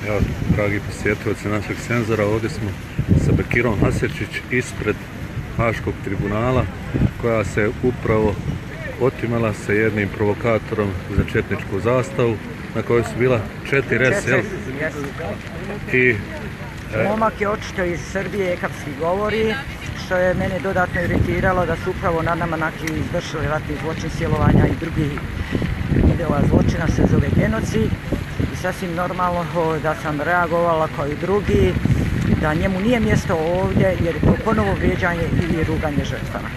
Evo, dragi posjetioci našeg senzora, ovdje smo sa Bekirom Hasetić ispred Haškog tribunala, koja se upravo otimala sa jednim provokatorom za četničku zastavu, na kojoj su bila 4 S. I momak je očito iz Srbije, ekavski govori, što je mene dodatno iritiralo da su upravo nad nama izvršili ratni zločin, silovanja i drugih vidova zločina, se zove genocid. I sasvim normalno da sam reagovala kao i drugi, da njemu nije mjesto ovdje jer je to ponovo vrijeđanje i ruganje žrtvama.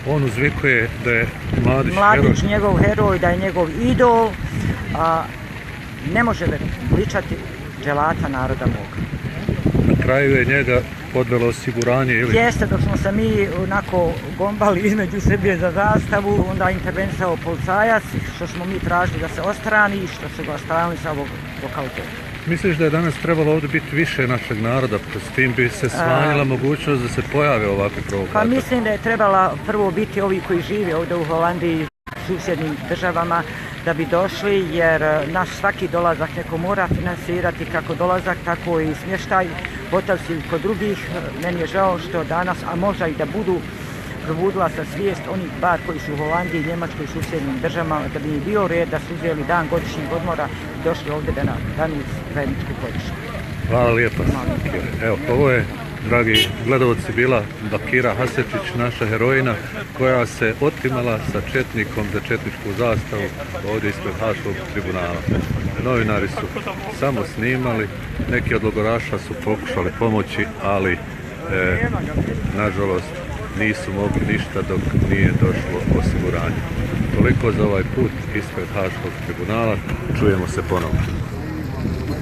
on uzvikuje da je Mladić njegov heroj, da je njegov idol, a ne može veličati dželata naroda moga. Na kraju je njega odvelo osiguranje ili... Jeste, dok smo se mi onako gombali između Srbije za zastavu, onda intervenisao policajac, što smo mi tražili da se ostrani i što su ga ostranili sa ovog lokaliteta. Misliš da je danas trebalo ovdje biti više našeg naroda, pa s tim bi se smanjila mogućnost da se pojave ovakvi provokatori? Pa mislim da je trebala prvo biti ovi koji žive ovdje u Holandiji, susjednim državama, da bi došli, jer naš svaki dolazak neko mora financirati, kako dolazak, tako i smještaj, hotelski kod drugih. Meni je žao što danas, a možda i da budu probudila se svijest onih bar koji su u Holandiji, Njemačkoj i susjednim državama, da bi im bio red da su uzeli dan godišnjeg odmora i došli ovdje da nam danu zajedničku podršku. Hvala lijepa. Evo, ovo je, dragi gledalci, bila Bakira Hasetić, naša heroina, koja se otimala sa četnikom za četničku zastavu ovdje ispred Haškog tribunala. Novinari su samo snimali, neki od logoraša su pokušali pomoći, ali nažalost nisu mogli ništa dok nije došlo osiguranje. Toliko za ovaj put ispred Haškog tribunala, čujemo se ponovno.